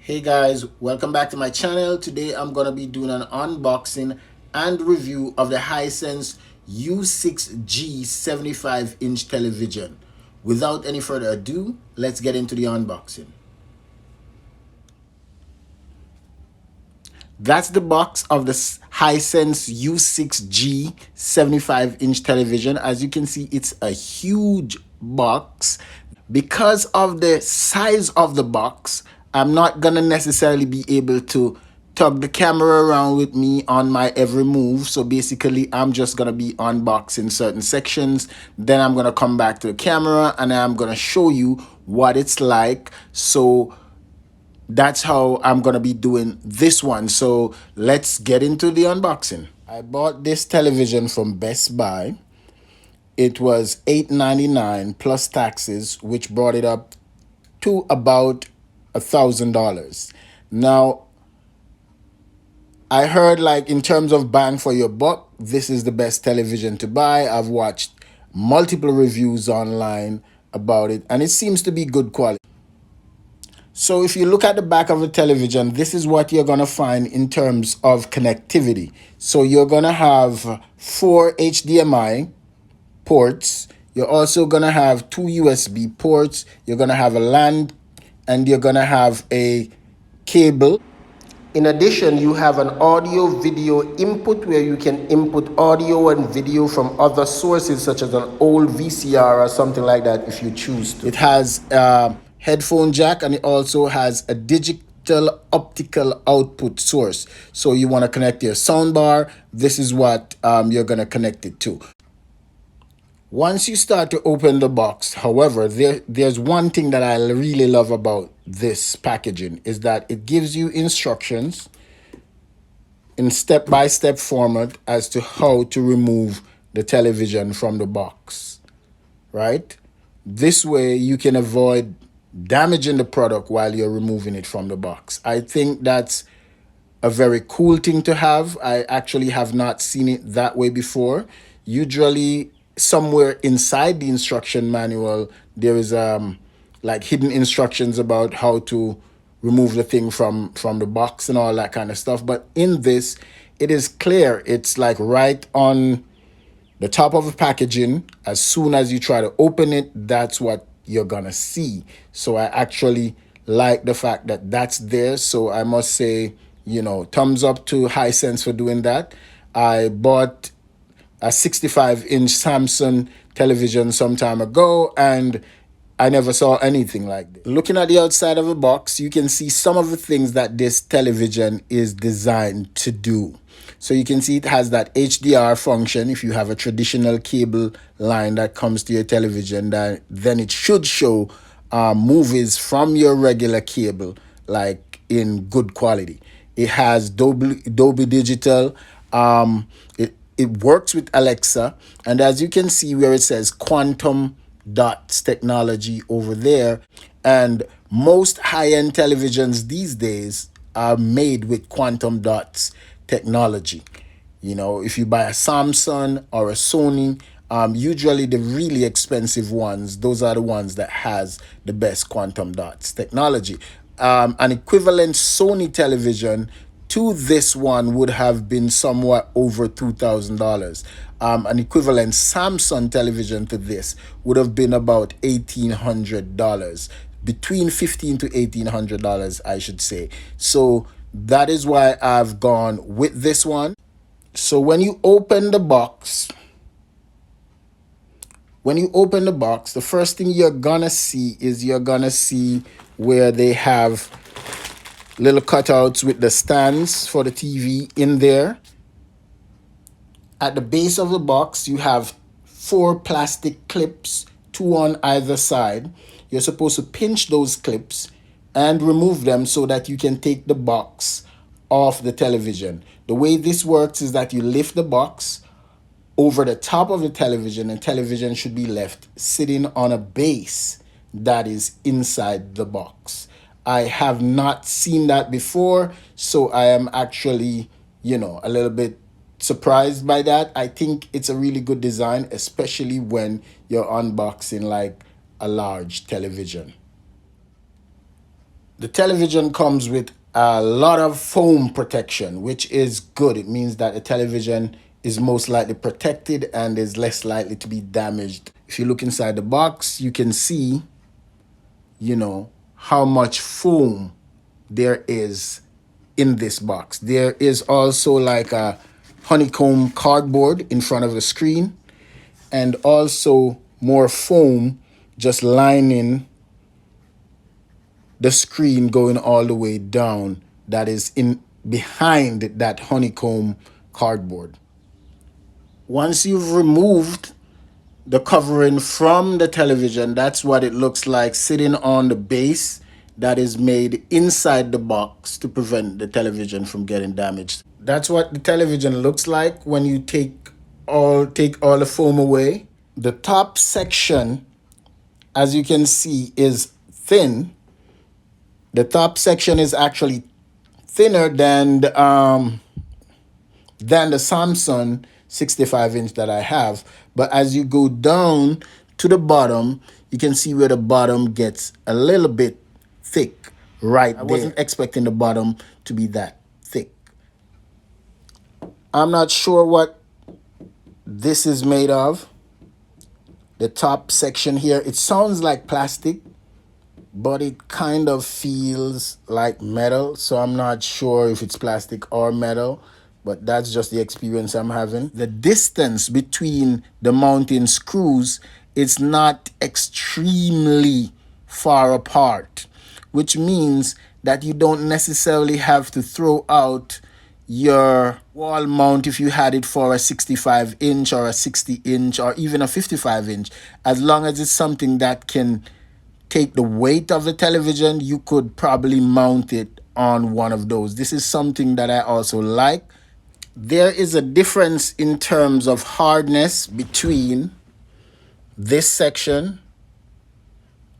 Hey guys, welcome back to my channel. Today I'm going to be doing an unboxing and review of the Hisense U6G 75-inch television. Without any further ado, let's get into the unboxing. That's the box of the Hisense U6G 75-inch television. As you can see, it's a huge box. Because of the size of the box, I'm not gonna necessarily be able to tug the camera around with me on my every move. So basically, I'm just gonna be unboxing certain sections. Then I'm gonna come back to the camera and I'm gonna show you what it's like. So that's how I'm gonna be doing this one. So let's get into the unboxing. I bought this television from Best Buy. It was $8.99 plus taxes, which brought it up to about $1,000. Now, I heard, like, in terms of bang for your buck, this is the best television to buy. I've watched multiple reviews online about it, and it seems to be good quality. So if you look at the back of the television, this is what you're going to find in terms of connectivity. So you're going to have 4 HDMI ports. You're also going to have 2 USB ports. You're going to have a LAN, and you're going to have a cable. In addition, you have an audio video input where you can input audio and video from other sources such as an old VCR or something like that if you choose to. It has a headphone jack, and it also has a digital optical output source. So you want to connect your soundbar, this is what you're going to connect it to. Once you start to open the box, however, there's one thing that I really love about this packaging is that it gives you instructions in step-by-step format as to how to remove the television from the box, right? This way you can avoid damaging the product while you're removing it from the box. I think that's a very cool thing to have. I actually have not seen it that way before. Usually somewhere inside the instruction manual, there is like hidden instructions about how to remove the thing from the box and all that kind of stuff. But in this, it is clear. It's like right on the top of the packaging. As soon as you try to open it, that's what you're gonna see. So I actually like the fact that that's there. So I must say, you know, thumbs up to Hisense for doing that. I bought a 65-inch Samsung television some time ago, and I never saw anything like this. Looking at the outside of the box, you can see some of the things that this television is designed to do. So you can see it has that HDR function. If you have a traditional cable line that comes to your television, then it should show movies from your regular cable, like in good quality. It has Dolby Digital. It works with Alexa, and as you can see where it says quantum dots technology over there, and most high-end televisions these days are made with quantum dots technology. You know, if you buy a Samsung or a Sony, usually the really expensive ones, those are the ones that has the best quantum dots technology. An equivalent Sony television to this one would have been somewhat over $2,000. An equivalent Samsung television to this would have been about $1,800, between $1,500 to $1,800, I should say. So that is why I've gone with this one. So when you open the box, the first thing you're gonna see is where they have little cutouts with the stands for the TV in there. At the base of the box, you have 4 plastic clips, 2 on either side. You're supposed to pinch those clips and remove them so that you can take the box off the television. The way this works is that you lift the box over the top of the television, and television should be left sitting on a base that is inside the box. I have not seen that before, so I am actually, you know, a little bit surprised by that. I think it's a really good design, especially when you're unboxing like a large television. The television comes with a lot of foam protection, which is good. It means that the television is most likely protected and is less likely to be damaged. If you look inside the box, you can see, how much foam there is in this box. There is also like a honeycomb cardboard in front of the screen, and also more foam just lining the screen going all the way down, that is in behind that honeycomb cardboard. Once you've removed the covering from the television, that's what it looks like sitting on the base that is made inside the box to prevent the television from getting damaged. That's what the television looks like when you take all the foam away. The top section, as you can see, is thin. The top section is actually thinner than the Samsung 65-inch that I have. But as you go down to the bottom, you can see where the bottom gets a little bit thick right there. I wasn't expecting the bottom to be that thick. I'm not sure what this is made of. The top section here, it sounds like plastic, but it kind of feels like metal. So I'm not sure if it's plastic or metal, but that's just the experience I'm having. The distance between the mounting screws is not extremely far apart, which means that you don't necessarily have to throw out your wall mount if you had it for a 65-inch or a 60-inch or even a 55-inch. As long as it's something that can take the weight of the television, you could probably mount it on one of those. This is something that I also like. There is a difference in terms of hardness between this section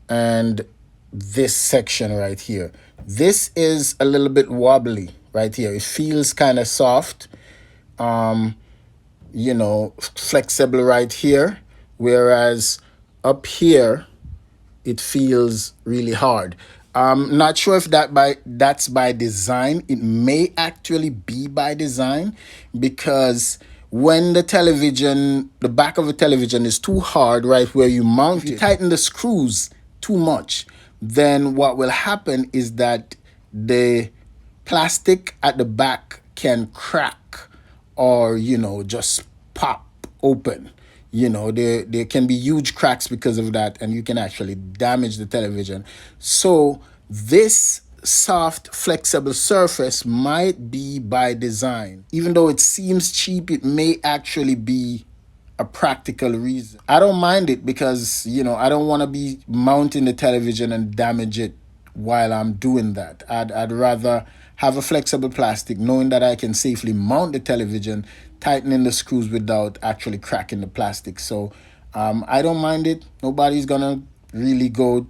and this section right here. This is a little bit wobbly right here. It feels kind of soft, flexible right here, whereas up here it feels really hard. I'm not sure if that's by design. It may actually be by design, because when the back of the television is too hard right where you mount it, if you tighten the screws too much, then what will happen is that the plastic at the back can crack or, just pop open. There can be huge cracks because of that, and you can actually damage the television. So this soft, flexible surface might be by design. Even though it seems cheap, it may actually be a practical reason. I don't mind it because, I don't want to be mounting the television and damage it while I'm doing that. I'd rather have a flexible plastic, knowing that I can safely mount the television, tightening the screws without actually cracking the plastic. So I don't mind it. Nobody's gonna really go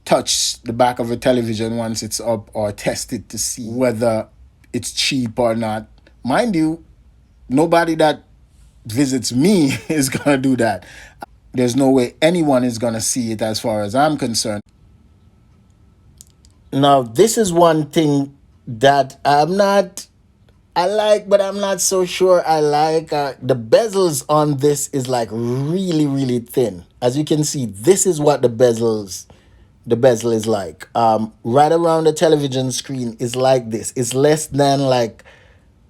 touch the back of a television once it's up or test it to see whether it's cheap or not. Mind you, nobody that visits me is gonna do that. There's no way anyone is gonna see it as far as I'm concerned. Now, this is one thing that I like, but I'm not so sure I like. The bezels on this is like really, really thin. As you can see, this is what the bezel is like. Right around the television screen is like this. It's less than like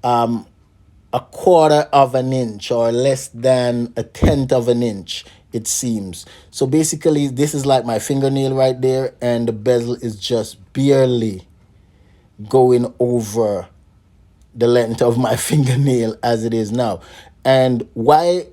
a quarter of an inch or less than a tenth of an inch, it seems. So basically, this is like my fingernail right there, and the bezel is just barely going over the length of my fingernail as it is now. And why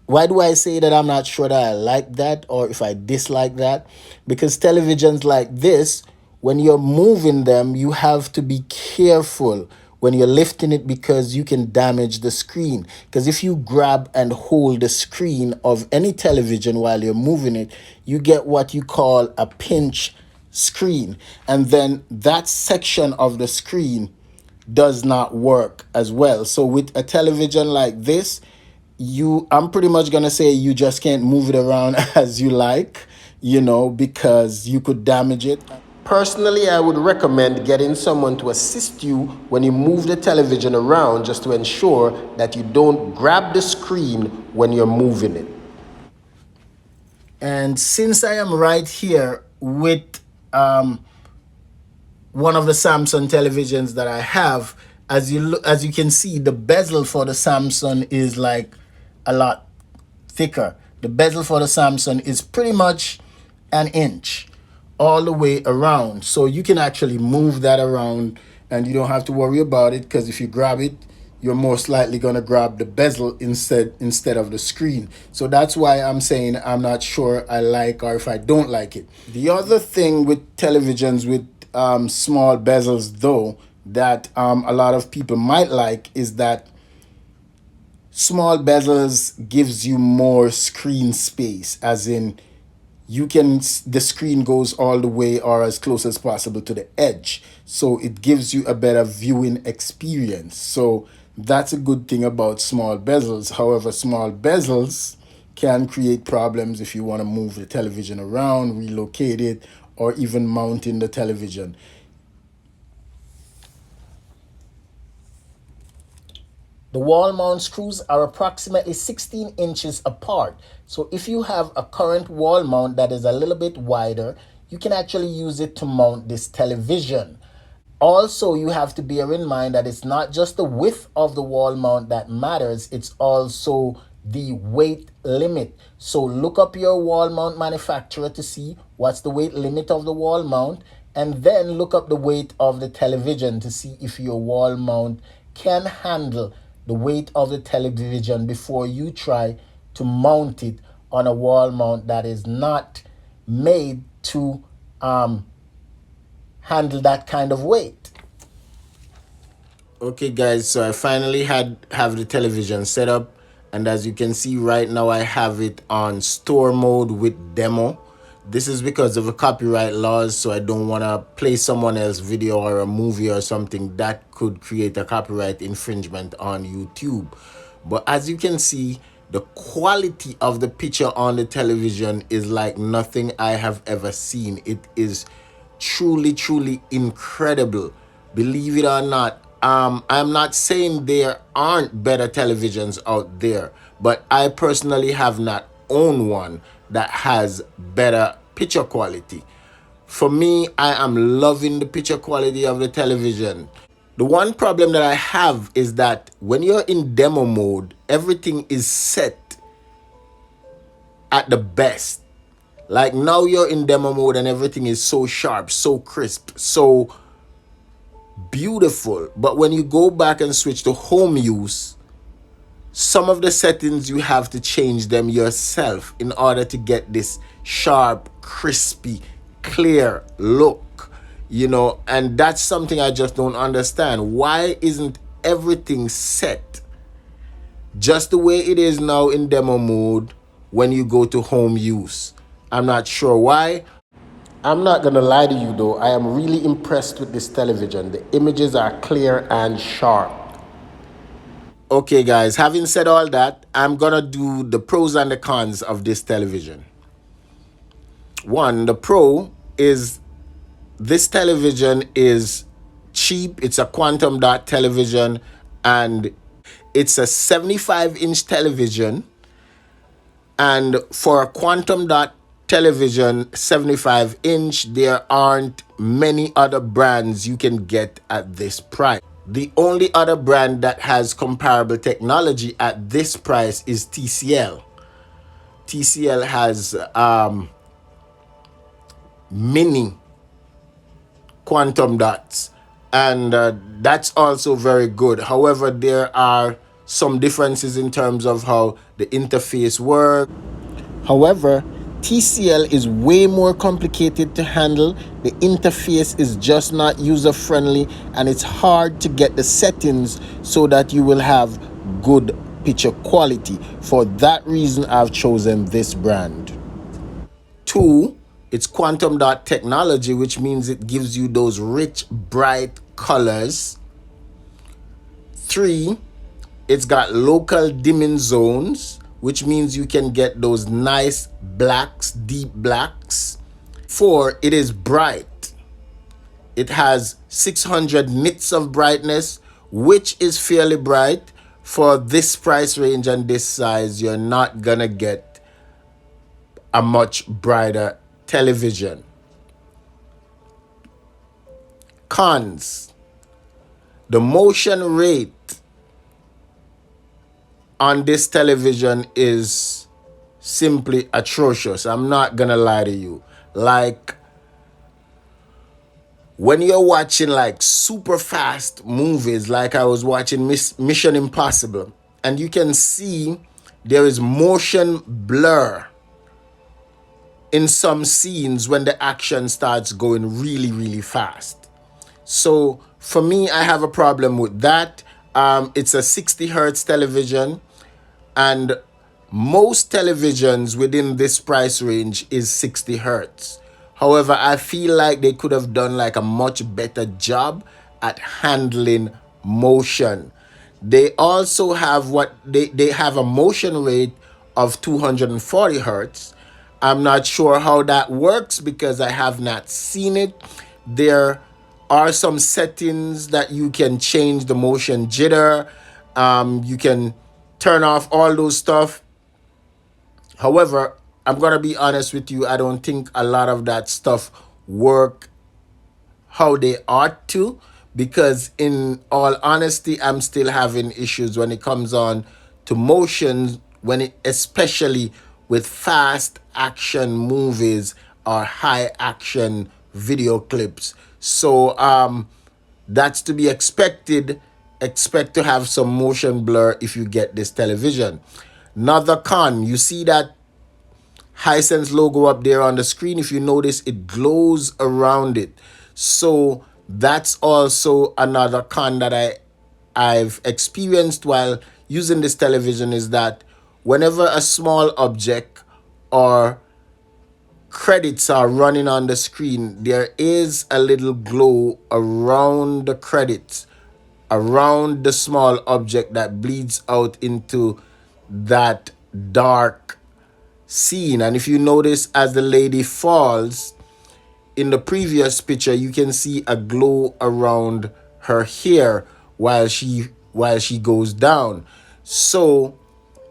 do I say that I'm not sure that I like that or if I dislike that? Because televisions like this, when you're moving them, you have to be careful when you're lifting it, because you can damage the screen. Because if you grab and hold the screen of any television while you're moving it, you get what you call a pinch screen. And then that section of the screen does not work as well. So with a television like this, I'm pretty much gonna say you just can't move it around as you like, because you could damage it. Personally, I would recommend getting someone to assist you when you move the television around, just to ensure that you don't grab the screen when you're moving it. And since I am right here with one of the Samsung televisions that I have, as you can see, the bezel for the Samsung is like a lot thicker. The bezel for the Samsung is pretty much an inch all the way around. So you can actually move that around and you don't have to worry about it, because if you grab it, you're most likely going to grab the bezel instead of the screen. So that's why I'm saying I'm not sure I like, or if I don't like it. The other thing with televisions with small bezels, though, that a lot of people might like, is that small bezels gives you more screen space, as in the screen goes all the way or as close as possible to the edge, so it gives you a better viewing experience. So that's a good thing about small bezels. However, small bezels can create problems if you want to move the television around, relocate it, or even mounting the television. The wall mount screws are approximately 16 inches apart. So if you have a current wall mount that is a little bit wider, you can actually use it to mount this television. Also, you have to bear in mind that it's not just the width of the wall mount that matters, it's also the weight limit. So look up your wall mount manufacturer to see what's the weight limit of the wall mount, and then look up the weight of the television to see if your wall mount can handle the weight of the television before you try to mount it on a wall mount that is not made to handle that kind of weight. Okay guys, so I finally have the television set up, and as you can see right now, I have it on store mode with demo. This is because of the copyright laws, so I don't want to play someone else's video or a movie or something that could create a copyright infringement on YouTube. But as you can see, the quality of the picture on the television is like nothing I have ever seen. It is truly incredible. Believe it or not, I'm not saying there aren't better televisions out there, but I personally have not owned one that has better picture quality. For me, I am loving the picture quality of the television. The one problem that I have is that when you're in demo mode, everything is set at the best. Like now you're in demo mode and everything is so sharp, so crisp, so beautiful. But when you go back and switch to home use, some of the settings you have to change them yourself in order to get this sharp, crispy, clear look, and that's something I just don't understand. Why isn't everything set just the way it is now in demo mode when you go to home use? I'm not sure why. I'm not gonna lie to you though, I am really impressed with this television. The images are clear and sharp. Okay guys, having said all that, I'm gonna do the pros and the cons of this television. One, the pro is this television is cheap. It's a quantum dot television, and it's a 75-inch television. And for a quantum dot television 75-inch, there aren't many other brands you can get at this price. The only other brand that has comparable technology at this price is TCL. TCL has mini quantum dots, and that's also very good. However, there are some differences in terms of how the interface works. However, TCL is way more complicated to handle. The interface is just not user-friendly, and it's hard to get the settings so that you will have good picture quality. For that reason, I've chosen this brand. Two, it's quantum dot technology, which means it gives you those rich, bright colors. Three, it's got local dimming zones, which means you can get those nice blacks, deep blacks. Four, it is bright. It has 600 nits of brightness, which is fairly bright. For this price range and this size, you're not gonna get a much brighter television. Cons: the motion rate on this television is simply atrocious. I'm not gonna lie to you. Like, when you're watching like super fast movies, like I was watching Mission Impossible, and you can see there is motion blur in some scenes when the action starts going really, really fast. So for me, I have a problem with that. It's a 60 hertz television, and most televisions within this price range is 60 hertz. However, I feel like they could have done like a much better job at handling motion. They also have they have a motion rate of 240 hertz. I'm not sure how that works because I have not seen it. There are some settings that you can change the motion jitter. You can turn off all those stuff. However, I'm gonna be honest with you. I don't think a lot of that stuff work how they ought to, because in all honesty, I'm still having issues when it comes on to motion, when it, especially with fast action movies or high action video clips. So that's to be expected. Expect to have some motion blur if you get this television. Another con: you see that Hisense logo up there on the screen. If you notice, it glows around it. So that's also another con that I've experienced while using this television, is that whenever a small object or credits are running on the screen, there is a little glow around the credits, around the small object that bleeds out into that dark scene. And if you notice, as the lady falls in the previous picture, you can see a glow around her hair while she goes down. So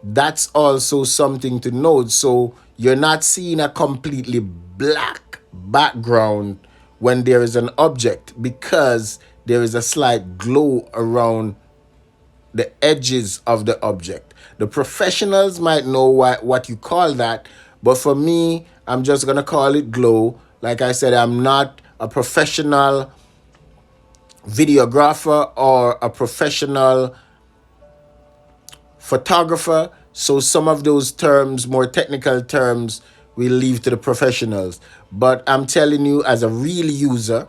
that's also something to note. So you're not seeing a completely black background when there is an object, because there is a slight glow around the edges of the object. The professionals might know what you call that, but for me, I'm just gonna call it glow. Like I said, I'm not a professional videographer or a professional photographer, so some of those terms, more technical terms, we leave to the professionals. But I'm telling you, as a real user,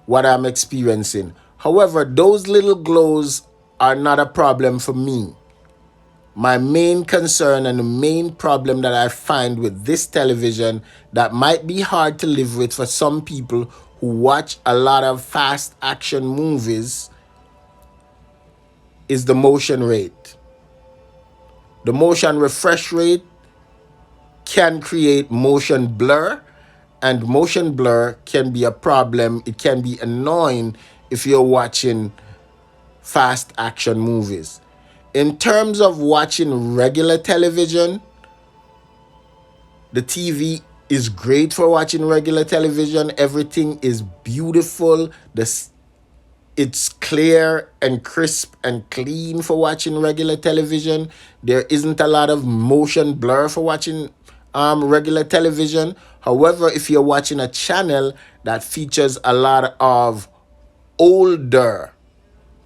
what I'm experiencing. However, those little glows are not a problem for me. My main concern and the main problem that I find with this television, that might be hard to live with for some people who watch a lot of fast action movies, is the motion rate. The motion refresh rate can create motion blur, and motion blur can be a problem. It can be annoying if you're watching fast action movies. In terms of watching regular television, the TV is great for watching regular television. Everything is beautiful. It's clear and crisp and clean for watching regular television. There isn't a lot of motion blur for watching regular television. However, if you're watching a channel that features a lot of older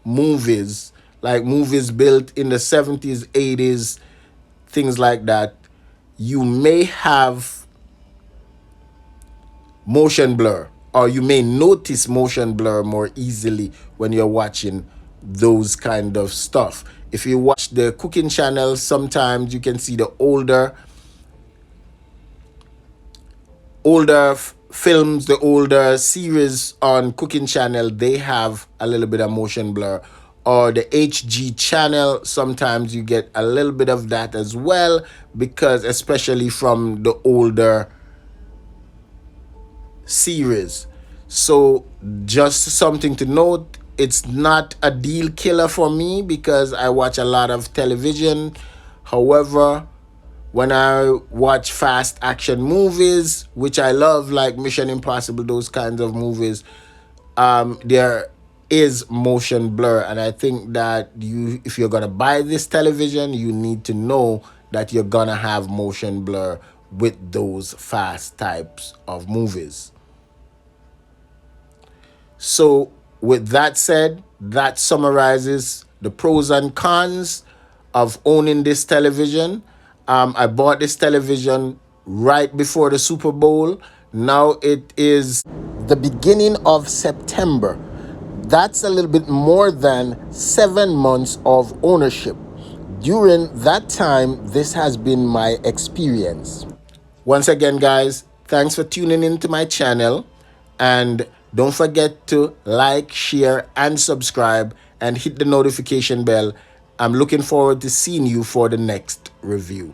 movies, like movies built in the 70s, 80s, things like that, you may have motion blur, or you may notice motion blur more easily when you're watching those kind of stuff. If you watch the cooking channels, sometimes you can see the older films, the older series on cooking channel, they have a little bit of motion blur. Or the HG channel, sometimes you get a little bit of that as well, because especially from the older series. So just something to note, it's not a deal killer for me because I watch a lot of television. However, when I watch fast action movies, which I love, like Mission Impossible, those kinds of movies, there is motion blur, and I think that if you're gonna buy this television, you need to know that you're gonna have motion blur with those fast types of movies. So, with that said, that summarizes the pros and cons of owning this television. I bought this television right before the Super Bowl. Now it is the beginning of September. That's a little bit more than 7 months of ownership. During that time, this has been my experience. Once again, guys, thanks for tuning into my channel. And don't forget to like, share, and subscribe, and hit the notification bell. I'm looking forward to seeing you for the next review.